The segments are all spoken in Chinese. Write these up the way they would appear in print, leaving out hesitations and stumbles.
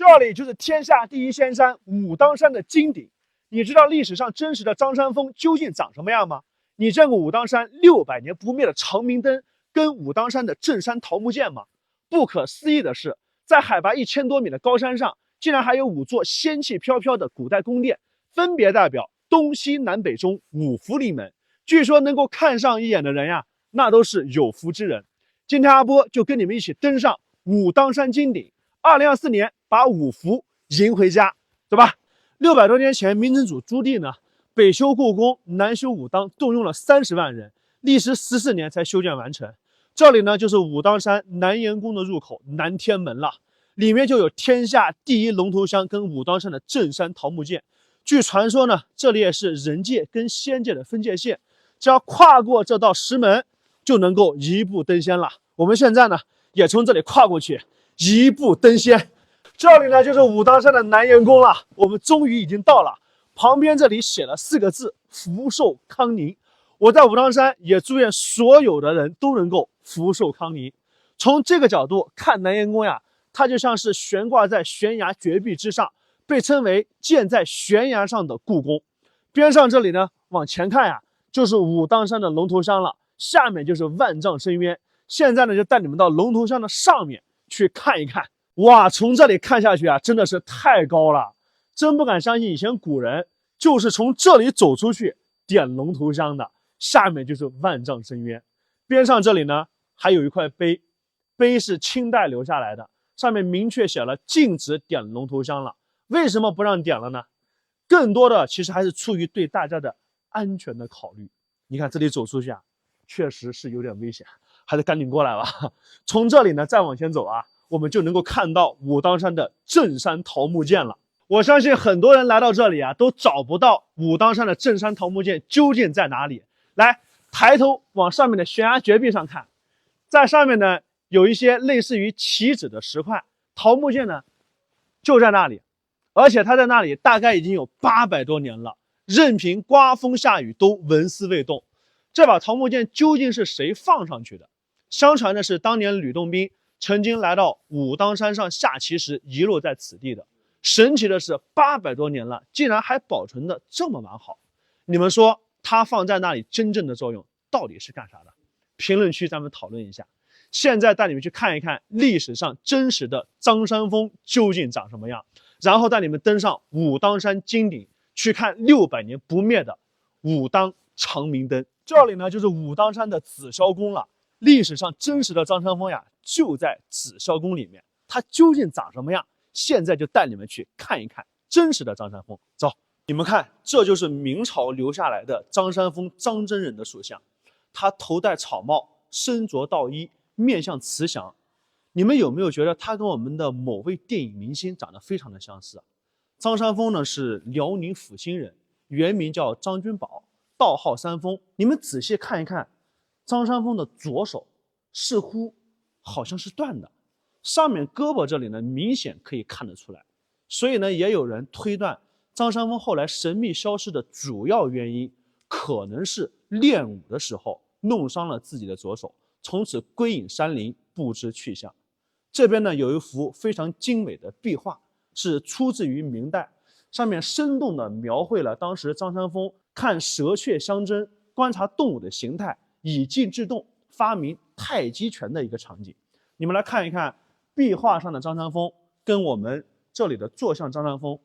这里就是天下第一仙山武当山的金顶。你知道历史上真实的张山峰究竟长什么样吗？你见过武当山600年不灭的长明灯跟武当山的镇山桃木剑吗？不可思议的是，在海拔1000多米的高山上，竟然还有5座仙气飘飘的古代宫殿，分别代表东西南北中5福临门。据说能够看上一眼的人呀，那都是有福之人。今天阿波就跟你们一起登上武当山金顶，2024年把5福迎回家，对吧？600多年前，明成祖朱棣呢，北修故宫，南修武当，动用了30万人，历时14年才修建完成。这里呢，就是武当山南岩宫的入口南天门了，里面就有天下第一龙头香跟武当山的镇山桃木剑。据传说呢，这里也是人界跟仙界的分界线，只要跨过这道石门，就能够一步登仙了。我们现在呢，也从这里跨过去，一步登仙。这里呢，就是武当山的南岩宫了，我们终于已经到了。旁边这里写了4个字：福寿康宁。我在武当山也祝愿所有的人都能够福寿康宁。从这个角度看南岩宫呀，它就像是悬挂在悬崖绝壁之上，被称为建在悬崖上的故宫。边上这里呢，往前看呀，就是武当山的龙头香了，下面就是万丈深渊。现在呢，就带你们到龙头香的上面去看一看。哇，从这里看下去啊，真的是太高了，真不敢相信以前古人就是从这里走出去点龙头香的。下面就是万丈深渊，边上这里呢还有一块碑，碑是清代留下来的，上面明确写了禁止点龙头香了。为什么不让点了呢？更多的其实还是出于对大家的安全的考虑。你看这里走出去啊，确实是有点危险，还是赶紧过来吧。从这里呢再往前走啊，我们就能够看到武当山的镇山桃木剑了。我相信很多人来到这里啊，都找不到武当山的镇山桃木剑究竟在哪里。来，抬头往上面的悬崖绝壁上看，在上面呢有一些类似于棋子的石块，桃木剑呢就在那里，而且它在那里大概已经有800多年了，任凭刮风下雨都纹丝未动。这把桃木剑究竟是谁放上去的？相传的是当年吕洞宾曾经来到武当山上下棋时遗落在此地的。神奇的是，800多年了，竟然还保存的这么完好。你们说它放在那里真正的作用到底是干啥的？评论区咱们讨论一下。现在带你们去看一看历史上真实的张山峰究竟长什么样，然后带你们登上武当山金顶，去看600年不灭的武当长明灯。这里呢就是武当山的紫霄宫了。历史上真实的张山峰呀，就在紫霄宫里面。它究竟长什么样？现在就带你们去看一看真实的张山峰。走。你们看，这就是明朝留下来的张山峰张真人的塑像，他头戴草帽，身着道衣，面相慈祥。你们有没有觉得他跟我们的某位电影明星长得非常的相似啊？张山峰呢是辽宁阜新人，原名叫张君宝，道号山峰。你们仔细看一看，张山峰的左手似乎好像是断的，上面胳膊这里呢明显可以看得出来。所以呢，也有人推断张山峰后来神秘消失的主要原因，可能是练武的时候弄伤了自己的左手，从此归隐山林，不知去向。这边呢有一幅非常精美的壁画，是出自于明代，上面生动地描绘了当时张山峰看蛇雀相争，观察动物的形态，以静制动，发明太极拳的一个场景。你们来看一看壁画上的张山峰跟我们这里的坐像张山峰，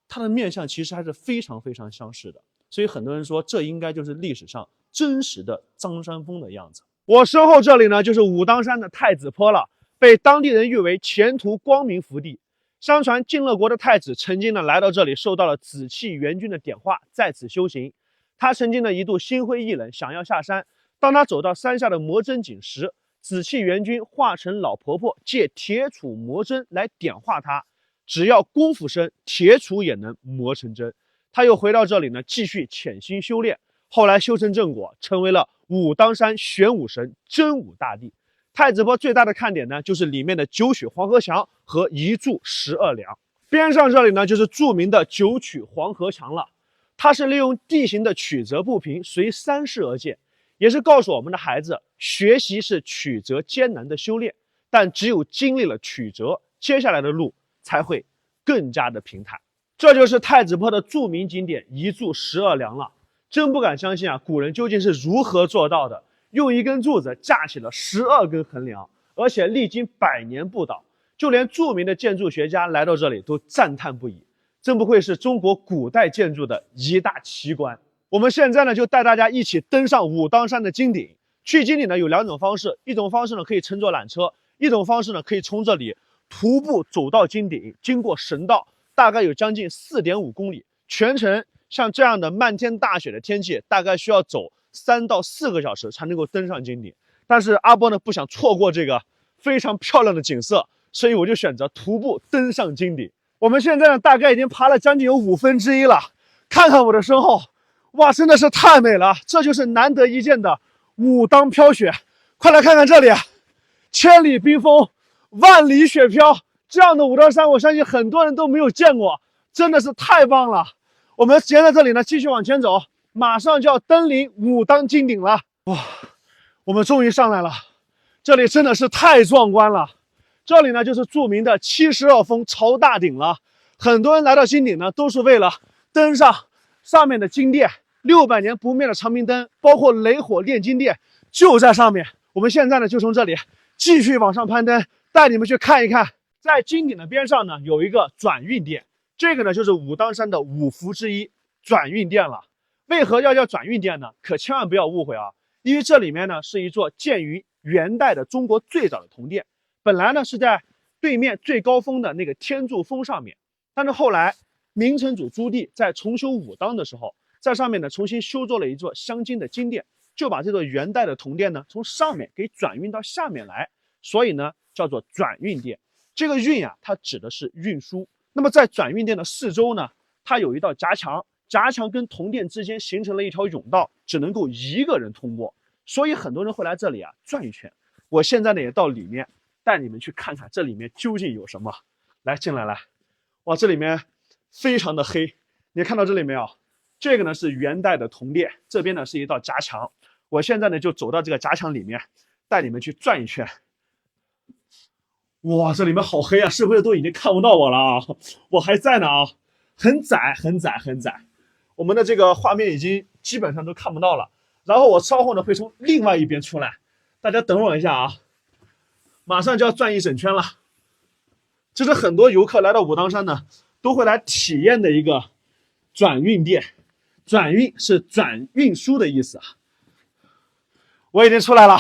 他的面相其实还是非常非常相似的，所以很多人说这应该就是历史上真实的张山峰的样子。我身后这里呢就是武当山的太子坡了，被当地人誉为前途光明福地。相传晋乐国的太子曾经呢来到这里，受到了紫气元君的点化，在此修行。他曾经呢一度心灰意冷，想要下山。当他走到山下的魔针井时，紫气元君化成老婆婆，借铁杵磨针来点化他。只要功夫深，铁杵也能磨成针。他又回到这里呢，继续潜心修炼，后来修成正果，成为了武当山玄武神真武大帝。太子坡最大的看点呢，就是里面的九曲黄河墙和一柱12梁。边上这里呢，就是著名的九曲黄河墙了。它是利用地形的曲折不平，随山势而建，也是告诉我们的孩子，学习是曲折艰难的修炼，但只有经历了曲折，接下来的路才会更加的平坦。这就是太子坡的著名景点一柱12梁了。真不敢相信啊，古人究竟是如何做到的？用一根柱子架起了12根横梁，而且历经100年不倒，就连著名的建筑学家来到这里都赞叹不已。真不愧是中国古代建筑的一大奇观。我们现在呢，就带大家一起登上武当山的金顶。去金顶呢有2种方式，一种方式呢可以乘坐缆车，一种方式呢可以从这里徒步走到金顶，经过神道，大概有将近4.5公里，全程像这样的漫天大雪的天气，大概需要走3到4个小时才能够登上金顶。但是阿波呢不想错过这个非常漂亮的景色，所以我就选择徒步登上金顶。我们现在呢大概已经爬了将近有1/5了，看看我的身后，哇，真的是太美了！这就是难得一见的武当飘雪。快来看看这里，千里冰封，万里雪飘，这样的武当山我相信很多人都没有见过，真的是太棒了。我们沿着这里呢继续往前走，马上就要登临武当金顶了。哇，我们终于上来了，这里真的是太壮观了。这里呢就是著名的72峰朝大顶了。很多人来到金顶呢都是为了登上面的金殿，600年不灭的长明灯，包括雷火炼金殿就在上面。我们现在呢就从这里继续往上攀登，带你们去看一看。在金顶的边上呢有一个转运殿，这个呢就是武当山的5福之一转运殿了。为何要叫转运殿呢？可千万不要误会啊，因为这里面呢是一座建于元代的中国最早的铜殿。本来呢是在对面最高峰的那个天柱峰上面，但是后来明成祖朱棣在重修武当的时候，在上面呢重新修筑了一座镶金的金殿，就把这座元代的铜殿呢从上面给转运到下面来，所以呢叫做转运殿。这个运啊，它指的是运输。那么在转运殿的四周呢，它有一道夹墙，夹墙跟铜殿之间形成了一条甬道，只能够1个人通过，所以很多人会来这里啊转一圈。我现在呢也到里面带你们去看看这里面究竟有什么。来，进来。哇，这里面非常的黑，你看到这里没有？这个呢是元代的铜殿，这边呢是一道夹墙。我现在呢就走到这个夹墙里面，带你们去转一圈。哇，这里面好黑啊，是不是都已经看不到我了啊？我还在呢啊，很窄。我们的这个画面已经基本上都看不到了。然后我稍后呢会从另外一边出来，大家等我一下啊，马上就要转一整圈了。这是很多游客来到武当山呢都会来体验的一个转运殿。转运是转运输的意思啊。我已经出来了，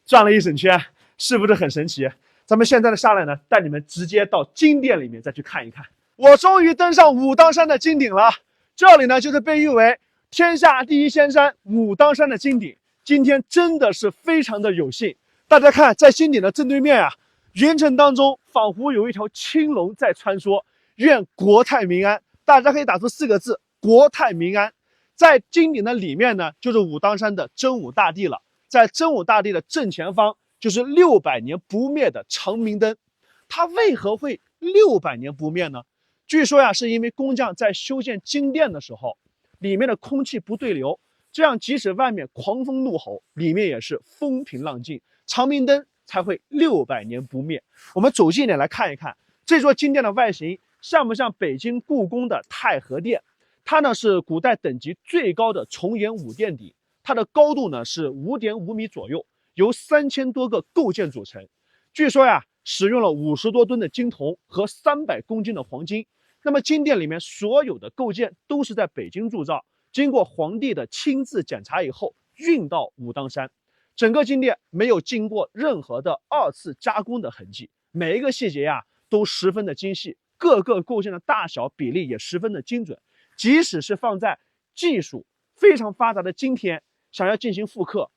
转了一整圈，是不是很神奇？咱们现在的下来呢，带你们直接到金殿里面再去看一看。我终于登上武当山的金顶了，这里呢就是被誉为天下第一仙山武当山的金顶。今天真的是非常的有幸，大家看，在金顶的正对面啊，云层当中仿佛有一条青龙在穿梭，愿国泰民安。大家可以打出4个字：国泰民安。在金顶的里面呢，就是武当山的真武大帝了。在真武大帝的正前方，就是600年不灭的长明灯。它为何会600年不灭呢？据说呀，是因为工匠在修建金殿的时候，里面的空气不对流，这样即使外面狂风怒吼，里面也是风平浪静，长明灯才会600年不灭。我们走近一点来看一看这座金殿的外形，像不像北京故宫的太和殿？它呢是古代等级最高的重檐五殿顶，它的高度呢是5.5米左右，由3000多个构件组成。据说呀，使用了50多吨的金铜和300公斤的黄金。那么金殿里面所有的构件都是在北京铸造，经过皇帝的亲自检查以后运到武当山。整个金殿没有经过任何的2次加工的痕迹，每一个细节呀都十分的精细，各个构件的大小比例也十分的精准。即使是放在技术非常发达的今天，想要进行复刻，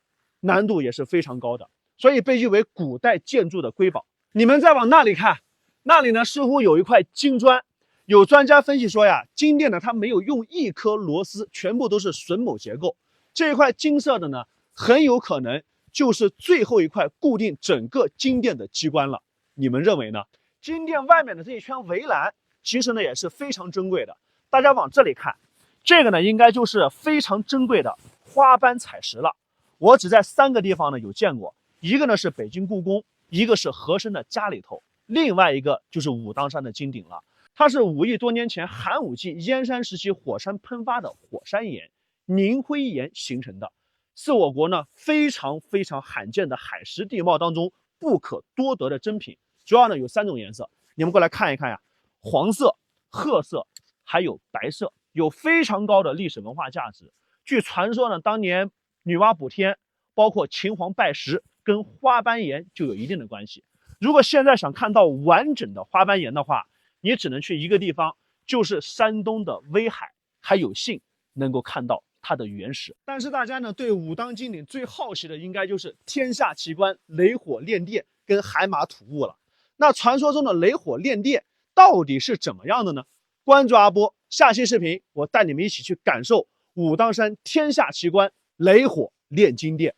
难度也是非常高的，所以被誉为古代建筑的瑰宝。你们再往那里看，那里呢似乎有一块金砖。有专家分析说呀，金殿呢它没有用1颗螺丝，全部都是榫卯结构。这一块金色的呢，很有可能就是最后一块固定整个金殿的机关了。你们认为呢？金殿外面的这一圈围栏，其实呢也是非常珍贵的。大家往这里看，这个呢应该就是非常珍贵的花斑彩石了。我只在3个地方呢有见过，一个呢是北京故宫，一个是和珅的家里头，另外一个就是武当山的金顶了，它是5亿多年前寒武纪燕山时期火山喷发的火山岩、凝灰岩形成的，是我国呢非常罕见的海蚀地貌当中不可多得的珍品。主要呢有3种颜色，你们过来看一看呀，黄色、褐色还有白色，有非常高的历史文化价值。据传说呢，当年女娲补天，包括秦皇拜石，跟花斑岩就有一定的关系。如果现在想看到完整的花斑岩的话，你只能去一个地方，就是山东的威海，还有幸能够看到它的原始。但是大家呢对武当金顶最好奇的应该就是天下奇观雷火炼殿跟海马吐雾了。那传说中的雷火炼殿到底是怎么样的呢？关注阿波，下期视频我带你们一起去感受武当山天下奇观雷火炼金殿。